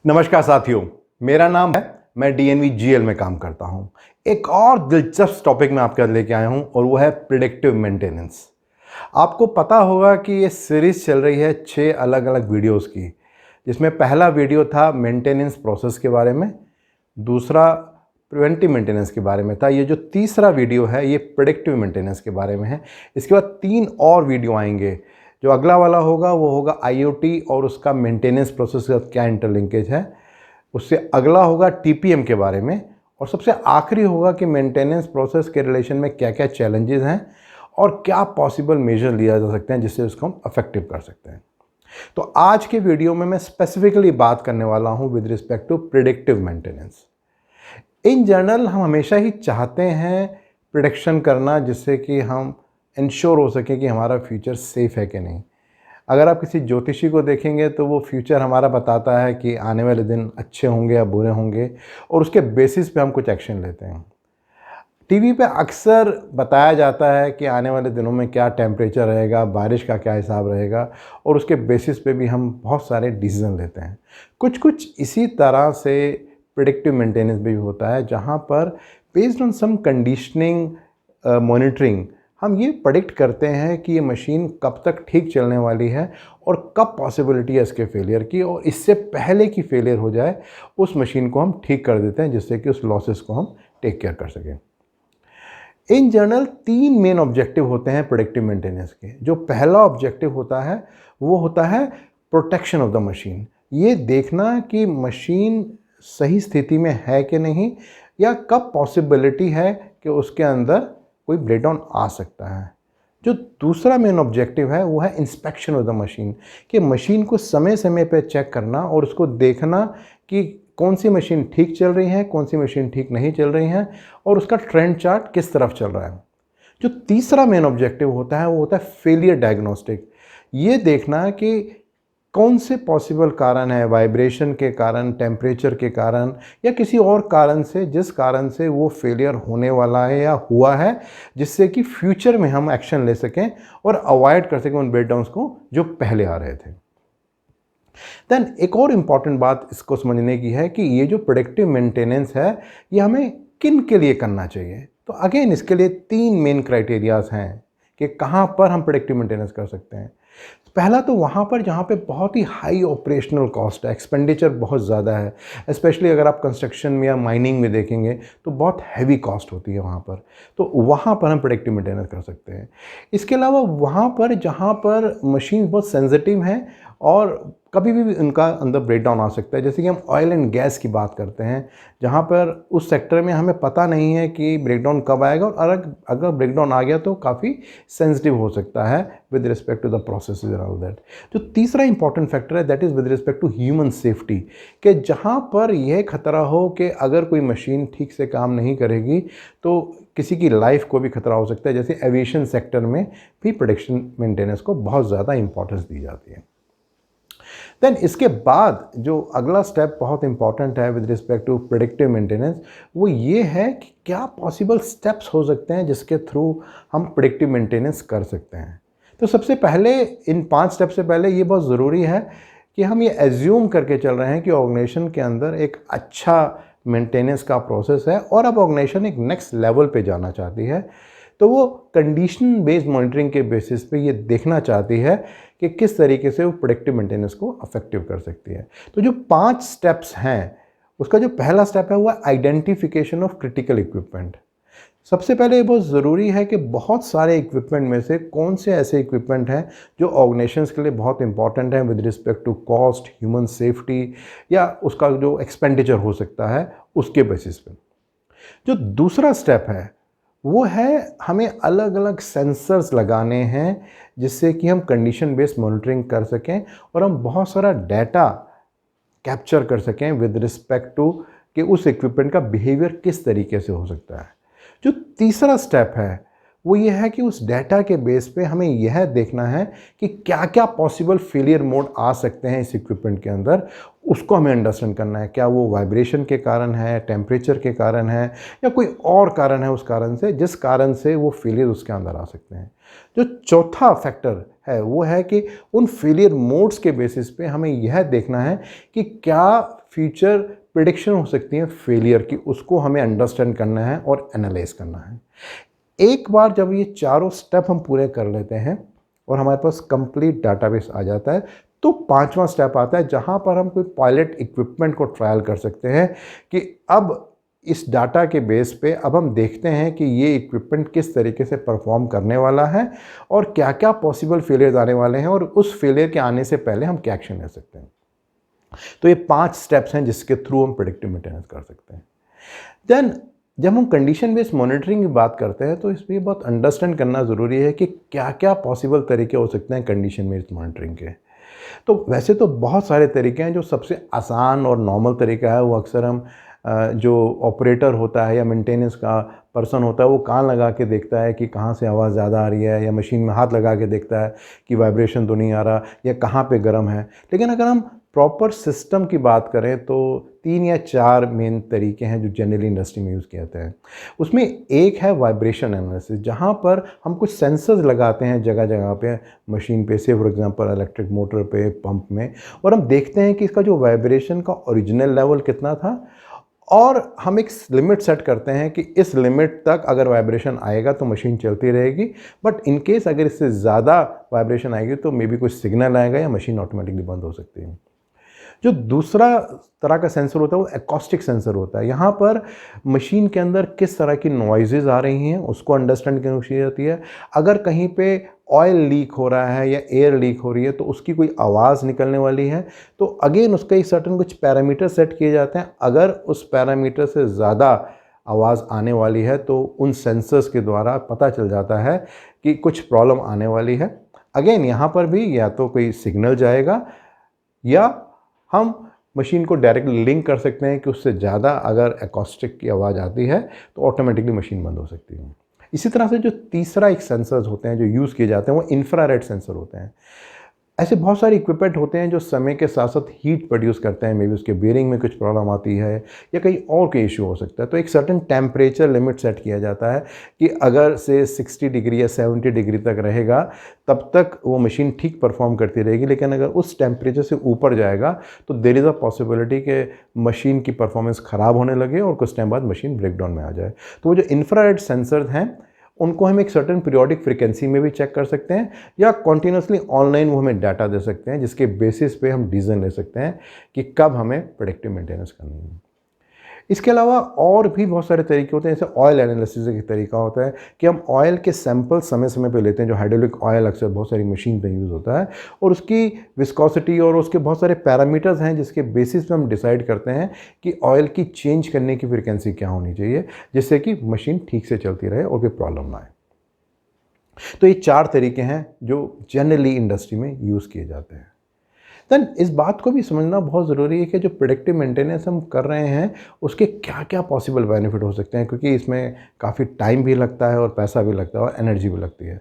नमस्कार साथियों, मेरा नाम है, मैं डीएनवी जीएल में काम करता हूं। एक और दिलचस्प टॉपिक मैं आपके साथ लेके आया हूं और वो है प्रिडिक्टिव मेंटेनेंस। आपको पता होगा कि ये सीरीज चल रही है 6 अलग अलग वीडियोस की, जिसमें पहला वीडियो था मेंटेनेंस प्रोसेस के बारे में, दूसरा प्रिवेंटिव मेंटेनेंस के बारे में था, ये जो तीसरा वीडियो है ये प्रिडिक्टिव मेंटेनेंस के बारे में है। इसके बाद 3 और वीडियो आएंगे। जो अगला वाला होगा वो होगा आईओटी और उसका मेंटेनेंस प्रोसेस का क्या इंटरलिंकेज है। उससे अगला होगा टीपीएम के बारे में और सबसे आखिरी होगा कि मेंटेनेंस प्रोसेस के रिलेशन में क्या क्या चैलेंजेस हैं और क्या पॉसिबल मेजर लिया जा सकते हैं जिससे उसको हम इफेक्टिव कर सकते हैं। तो आज के वीडियो में मैं स्पेसिफिकली बात करने वाला हूं with respect to predictive maintenance. In general हम हमेशा ही चाहते हैं प्रिडिक्शन करना जिससे कि हम इंश्योर हो सके कि हमारा फ्यूचर सेफ़ है कि नहीं। अगर आप किसी ज्योतिषी को देखेंगे तो वो फ्यूचर हमारा बताता है कि आने वाले दिन अच्छे होंगे या बुरे होंगे और उसके बेसिस पे हम कुछ एक्शन लेते हैं। टीवी पे अक्सर बताया जाता है कि आने वाले दिनों में क्या टेम्परेचर रहेगा, बारिश का क्या हिसाब रहेगा और उसके बेसिस पे भी हम बहुत सारे डिसीजन लेते हैं। कुछ कुछ इसी तरह से प्रिडिक्टिव मेंटेनेंस भी होता है, जहाँ पर based on some conditioning monitoring हम ये प्रेडिक्ट करते हैं कि ये मशीन कब तक ठीक चलने वाली है और कब पॉसिबिलिटी है इसके फेलियर की, और इससे पहले कि फेलियर हो जाए उस मशीन को हम ठीक कर देते हैं जिससे कि उस लॉसेस को हम टेक केयर कर सकें। इन जनरल 3 मेन ऑब्जेक्टिव होते हैं प्रेडिक्टिव मेंटेनेंस के। जो पहला ऑब्जेक्टिव होता है वो होता है प्रोटेक्शन ऑफ द मशीन। ये देखना कि मशीन सही स्थिति में है कि नहीं, या कब पॉसिबिलिटी है कि उसके अंदर कोई ब्रेकडाउन आ सकता है। जो दूसरा मेन ऑब्जेक्टिव है वो है इंस्पेक्शन ऑफ द मशीन, कि मशीन को समय समय पे चेक करना और उसको देखना कि कौन सी मशीन ठीक चल रही है, कौन सी मशीन ठीक नहीं चल रही है और उसका ट्रेंड चार्ट किस तरफ चल रहा है। जो तीसरा मेन ऑब्जेक्टिव होता है वो होता है फेलियर डायग्नोस्टिक। ये देखना कि कौन से पॉसिबल कारण है, वाइब्रेशन के कारण, टेम्परेचर के कारण या किसी और कारण से, जिस कारण से वो फेलियर होने वाला है या हुआ है, जिससे कि फ्यूचर में हम एक्शन ले सकें और अवॉइड कर सकें उन ब्रेकडाउन्स को जो पहले आ रहे थे। देन एक और इम्पॉर्टेंट बात इसको समझने की है कि ये जो प्रेडिक्टिव मेंटेनेंस है ये हमें किन के लिए करना चाहिए। तो अगेन इसके लिए 3 मेन क्राइटेरियाज हैं कि कहाँ पर हम प्रेडिक्टिव मेंटेनेंस कर सकते हैं। पहला तो वहाँ पर जहाँ पे बहुत ही हाई ऑपरेशनल कॉस्ट है, एक्सपेंडिचर बहुत ज़्यादा है। स्पेशली अगर आप कंस्ट्रक्शन में या माइनिंग में देखेंगे तो बहुत हैवी कॉस्ट होती है वहाँ पर, तो वहाँ पर हम प्रेडिक्टिव मेंटेनेंस कर सकते हैं। इसके अलावा वहाँ पर जहाँ पर मशीन बहुत सेंसिटिव हैं और कभी भी उनका अंदर ब्रेकडाउन आ सकता है, जैसे कि हम ऑयल एंड गैस की बात करते हैं, जहाँ पर उस सेक्टर में हमें पता नहीं है कि ब्रेकडाउन कब आएगा और अगर ब्रेकडाउन आ गया तो काफ़ी सेंसिटिव हो सकता है with respect to the process and all that. जो तीसरा इंपॉर्टेंट फैक्टर है that is with respect to human safety, कि जहाँ पर यह खतरा हो कि अगर कोई मशीन ठीक से काम नहीं करेगी तो किसी की लाइफ को भी खतरा हो सकता है। जैसे एविएशन सेक्टर में भी प्रेडिक्टिव मेंटेनेंस को बहुत ज़्यादा इंपॉर्टेंस दी जाती है। देन इसके बाद जो अगला स्टेप बहुत इंपॉर्टेंट है with respect to predictive maintenance, वो ये है कि क्या पॉसिबल स्टेप्स हो सकते हैं जिसके थ्रू हम प्रेडिक्टिव मेंटेनेंस कर सकते हैं। तो सबसे पहले इन 5 स्टेप से पहले ये बहुत ज़रूरी है कि हम ये एज्यूम करके चल रहे हैं कि ऑर्गेनाइजेशन के अंदर एक अच्छा मेंटेनेंस का प्रोसेस है और अब ऑर्गेनाइजेशन एक नेक्स्ट लेवल पे जाना चाहती है, तो वो कंडीशन बेस्ड मॉनिटरिंग के बेसिस पे ये देखना चाहती है कि किस तरीके से वो प्रेडिक्टिव मेंटेनेंस को अफेक्टिव कर सकती है। तो जो 5 स्टेप्स हैं उसका जो पहला स्टेप है वो है आइडेंटिफिकेशन ऑफ क्रिटिकल इक्विपमेंट। सबसे पहले ये बहुत ज़रूरी है कि बहुत सारे इक्विपमेंट में से कौन से ऐसे इक्विपमेंट हैं जो ऑर्गेनाइजेशंस के लिए बहुत इंपॉर्टेंट हैं with respect to cost, human safety या उसका जो एक्सपेंडिचर हो सकता है उसके बेसिस पे। जो दूसरा स्टेप है वो है हमें अलग अलग सेंसर्स लगाने हैं जिससे कि हम कंडीशन बेस्ड मॉनिटरिंग कर सकें और हम बहुत सारा डाटा कैप्चर कर सकें विद रिस्पेक्ट टू कि उस इक्विपमेंट का बिहेवियर किस तरीके से हो सकता है। जो तीसरा स्टेप है वो ये है कि उस डाटा के बेस पे हमें यह देखना है कि क्या क्या पॉसिबल फेलियर मोड आ सकते हैं इस इक्विपमेंट के अंदर, उसको हमें अंडरस्टैंड करना है। क्या वो वाइब्रेशन के कारण है, टेम्परेचर के कारण है या कोई और कारण है उस कारण से जिस कारण से वो फेलियर उसके अंदर आ सकते हैं। जो चौथा फैक्टर है वो है कि उन फेलियर मोड्स के बेसिस पे हमें यह देखना है कि क्या फ्यूचर प्रिडिक्शन हो सकती है फेलियर की, उसको हमें अंडरस्टैंड करना है और एनालाइज करना है। एक बार जब ये चारों स्टेप हम पूरे कर लेते हैं और हमारे पास कंप्लीट डाटाबेस आ जाता है, तो पांचवा स्टेप आता है जहां पर हम कोई पायलट इक्विपमेंट को ट्रायल कर सकते हैं कि अब इस डाटा के बेस पे अब हम देखते हैं कि ये इक्विपमेंट किस तरीके से परफॉर्म करने वाला है और क्या क्या पॉसिबल फेलियर्स आने वाले हैं और उस फेलियर के आने से पहले हम क्या एक्शन ले सकते हैं। तो ये 5 स्टेप्स हैं जिसके थ्रू हम प्रेडिक्टिव मेंटेनेंस कर सकते हैं। देन जब हम कंडीशन बेस्ड मॉनिटरिंग की बात करते हैं तो इसमें बहुत अंडरस्टैंड करना ज़रूरी है कि क्या क्या पॉसिबल तरीके हो सकते हैं कंडीशन बेस्ड मॉनिटरिंग के। तो वैसे तो बहुत सारे तरीके हैं, जो सबसे आसान और नॉर्मल तरीका है वो अक्सर हम जो ऑपरेटर होता है या मेंटेनेंस का पर्सन होता है वो कान लगा के देखता है कि कहाँ से आवाज़ ज़्यादा आ रही है, या मशीन में हाथ लगा के देखता है कि वाइब्रेशन तो नहीं आ रहा या कहाँ पे गर्म है। लेकिन अगर हम प्रॉपर सिस्टम की बात करें तो 3 या 4 मेन तरीके हैं जो जनरली इंडस्ट्री में यूज़ किए जाते हैं। उसमें एक है वाइब्रेशन एनालिसिस, जहाँ पर हम कुछ सेंसर्स लगाते हैं जगह जगह पे मशीन पे, से फॉर एग्जांपल इलेक्ट्रिक मोटर पे, पंप में, और हम देखते हैं कि इसका जो वाइब्रेशन का ओरिजिनल लेवल कितना था, और हम एक लिमिट सेट करते हैं कि इस लिमिट तक अगर वाइब्रेशन आएगा तो मशीन चलती रहेगी, बट इन केस अगर इससे ज़्यादा वाइब्रेशन आएगी तो मे बी कुछ सिग्नल आएगा या मशीन ऑटोमेटिकली बंद हो सकती है। जो दूसरा तरह का सेंसर होता है वो एकॉस्टिक सेंसर होता है। यहाँ पर मशीन के अंदर किस तरह की नॉइजेज आ रही हैं उसको अंडरस्टैंड करनी चाहिए जाती है। अगर कहीं पे ऑयल लीक हो रहा है या एयर लीक हो रही है तो उसकी कोई आवाज़ निकलने वाली है तो अगेन उसका एक सर्टन कुछ पैरामीटर सेट किए जाते हैं। अगर उस पैरामीटर से ज़्यादा आवाज़ आने वाली है तो उन सेंसर्स के द्वारा पता चल जाता है कि कुछ प्रॉब्लम आने वाली है। अगेन यहाँ पर भी या तो कोई सिग्नल जाएगा या हम मशीन को डायरेक्टली लिंक कर सकते हैं कि उससे ज़्यादा अगर एकॉस्टिक की आवाज़ आती है तो ऑटोमेटिकली मशीन बंद हो सकती है। इसी तरह से जो तीसरा एक सेंसर्स होते हैं जो यूज़ किए जाते हैं वो इंफ्रारेड सेंसर होते हैं। ऐसे बहुत सारे इक्विपमेंट होते हैं जो समय के साथ साथ हीट प्रोड्यूस करते हैं। मे बी उसके बेयरिंग में कुछ प्रॉब्लम आती है या कहीं और कोई इशू हो सकता है, तो एक सर्टेन टेम्परेचर लिमिट सेट किया जाता है कि अगर से 60 डिग्री या 70 डिग्री तक रहेगा तब तक वो मशीन ठीक परफॉर्म करती रहेगी। लेकिन अगर उस टेम्परेचर से ऊपर जाएगा तो देयर इज़ अ पॉसिबिलिटी कि मशीन की परफॉर्मेंस ख़राब होने लगे और कुछ टाइम बाद मशीन ब्रेकडाउन में आ जाए। तो वो जो इंफ्रारेड सेंसर हैं उनको हम एक सर्टेन पीरियोडिक फ्रीक्वेंसी में भी चेक कर सकते हैं या कॉन्टीन्यूसली ऑनलाइन वो हमें डाटा दे सकते हैं, जिसके बेसिस पे हम डिसीजन ले सकते हैं कि कब हमें प्रेडिक्टिव मेंटेनेंस करनी है। इसके अलावा और भी बहुत सारे तरीके होते हैं। जैसे ऑयल एनालिसिस एक तरीका होता है कि हम ऑयल के सैंपल समय समय पे लेते हैं। जो हाइड्रोलिक ऑयल अक्सर बहुत सारी मशीन पे यूज़ होता है और उसकी विस्कोसिटी और उसके बहुत सारे पैरामीटर्स हैं जिसके बेसिस पे हम डिसाइड करते हैं कि ऑयल की चेंज करने की फ्रिक्वेंसी क्या होनी चाहिए जिससे कि मशीन ठीक से चलती रहे और कोई प्रॉब्लम ना आए। तो ये 4 तरीके हैं जो जनरली इंडस्ट्री में यूज़ किए जाते हैं। देन इस बात को भी समझना बहुत ज़रूरी है कि जो प्रेडिक्टिव मेंटेनेंस हम कर रहे हैं उसके क्या क्या पॉसिबल बेनिफिट हो सकते हैं, क्योंकि इसमें काफ़ी टाइम भी लगता है और पैसा भी लगता है और एनर्जी भी लगती है।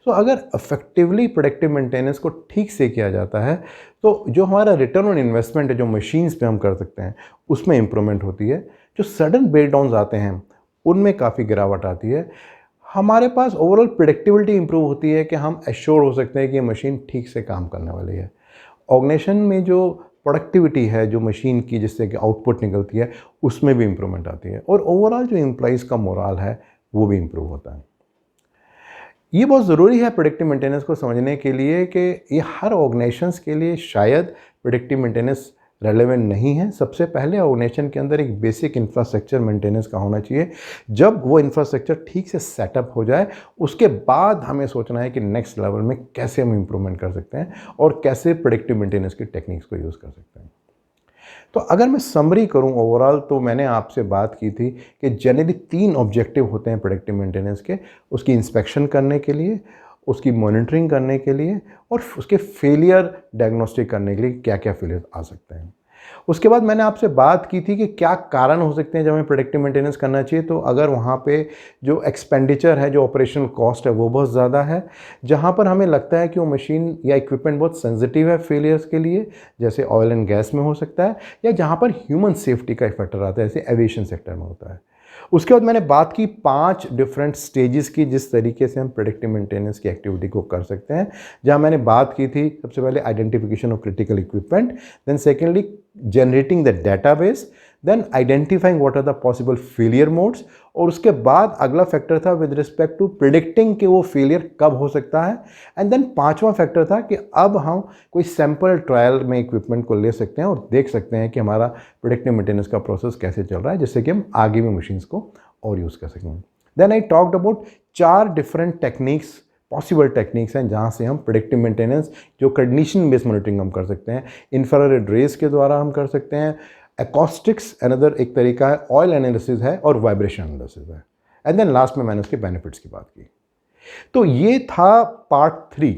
तो अगर इफेक्टिवली प्रेडिक्टिव मेंटेनेंस को ठीक से किया जाता है तो जो हमारा रिटर्न ऑन इन्वेस्टमेंट है जो मशीन्स पे हम कर सकते हैं उसमें इम्प्रूवमेंट होती है। जो सडन ब्रेकडाउन्स आते हैं उनमें काफ़ी गिरावट आती है। हमारे पास ओवरऑल प्रेडिक्टिबिलिटी इंप्रूव होती है कि हम एश्योर हो सकते हैं कि ये मशीन ठीक से काम करने वाली है। ऑर्गेनाइजेशन में जो प्रोडक्टिविटी है जो मशीन की जिससे कि आउटपुट निकलती है उसमें भी इम्प्रूवमेंट आती है और ओवरऑल जो एम्प्लॉइज़ का मोरल है वो भी इम्प्रूव होता है। ये बहुत ज़रूरी है प्रेडिक्टिव मेंटेनेंस को समझने के लिए कि ये हर ऑर्गेनाइजेशंस के लिए शायद प्रेडिक्टिव मेंटेनेंस रेलेवेंट नहीं है। सबसे पहले ऑर्गेनाइजेशन के अंदर एक बेसिक इंफ्रास्ट्रक्चर मेंटेनेंस का होना चाहिए। जब वो इंफ्रास्ट्रक्चर ठीक से सेटअप हो जाए उसके बाद हमें सोचना है कि नेक्स्ट लेवल में कैसे हम इम्प्रूवमेंट कर सकते हैं और कैसे प्रेडिक्टिव मेंटेनेंस की टेक्निक्स को यूज़ कर सकते हैं। तो अगर मैं समरी करूं ओवरऑल तो मैंने आपसे बात की थी कि जनरली 3 ऑब्जेक्टिव होते हैं प्रेडिक्टिव मेंटेनेंस के। उसकी इंस्पेक्शन करने के लिए, उसकी मॉनिटरिंग करने के लिए और उसके फेलियर डायग्नोस्टिक करने के लिए क्या क्या फेलियर आ सकते हैं। उसके बाद मैंने आपसे बात की थी कि क्या कारण हो सकते हैं जब हमें प्रेडिक्टिव मेंटेनेंस करना चाहिए। तो अगर वहाँ पे जो एक्सपेंडिचर है, जो ऑपरेशनल कॉस्ट है वो बहुत ज़्यादा है, जहाँ पर हमें लगता है कि वो मशीन या इक्विपमेंट बहुत सेंसिटिव है फेलियर्स के लिए, जैसे ऑयल एंड गैस में हो सकता है, या जहाँ पर ह्यूमन सेफ्टी का फैक्टर आता है जैसे एविएशन सेक्टर में होता है। उसके बाद मैंने बात की 5 डिफरेंट स्टेजेस की जिस तरीके से हम प्रेडिक्टिव मेंटेनेंस की एक्टिविटी को कर सकते हैं। जहां मैंने बात की थी सबसे पहले identification of critical equipment, then secondly generating the database, then identifying what are the possible failure modes, और उसके बाद अगला फैक्टर था विद रिस्पेक्ट टू प्रिडिक्टिंग कि वो फेलियर कब हो सकता है। एंड देन पांचवा फैक्टर था कि अब हम कोई सैंपल ट्रायल में इक्विपमेंट को ले सकते हैं और देख सकते हैं कि हमारा प्रेडिक्टिव मेंटेनेंस का प्रोसेस कैसे चल रहा है, जिससे कि हम आगे भी मशीन्स को और यूज़ कर सकें। Then I talked about 4 different techniques, possible techniques हैं जहाँ से हम प्रेडिक्टिव मेंटेनेंस जो कंडीशन बेस्ड मॉनिटरिंग हम कर सकते हैं, इंफ्रारेड रेज के द्वारा हम कर सकते हैं, एकॉस्टिक्स अनदर एक तरीका है, ऑयल एनालिसिस है और वाइब्रेशन एनालिसिस है। एंड देन लास्ट में मैंने उसके बेनिफिट्स की बात की। तो ये था पार्ट 3।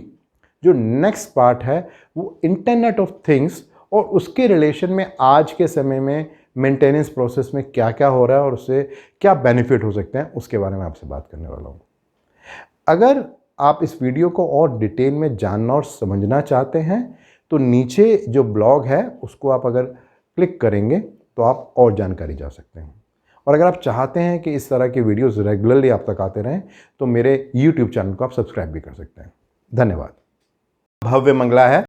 जो नेक्स्ट पार्ट है वो इंटरनेट ऑफ थिंग्स और उसके रिलेशन में आज के समय में मेंटेनेंस प्रोसेस में क्या क्या हो रहा है और उससे क्या बेनिफिट हो सकते हैं, उसके बारे में आपसे बात करने वाला हूँ। अगर आप इस वीडियो को और डिटेल में जानना और समझना चाहते हैं तो नीचे जो ब्लॉग है उसको आप अगर क्लिक करेंगे तो आप और जानकारी जा सकते हैं। और अगर आप चाहते हैं कि इस तरह के वीडियोस रेगुलरली आप तक आते रहें तो मेरे YouTube चैनल को आप सब्सक्राइब भी कर सकते हैं। धन्यवाद। भव्य मंगला है।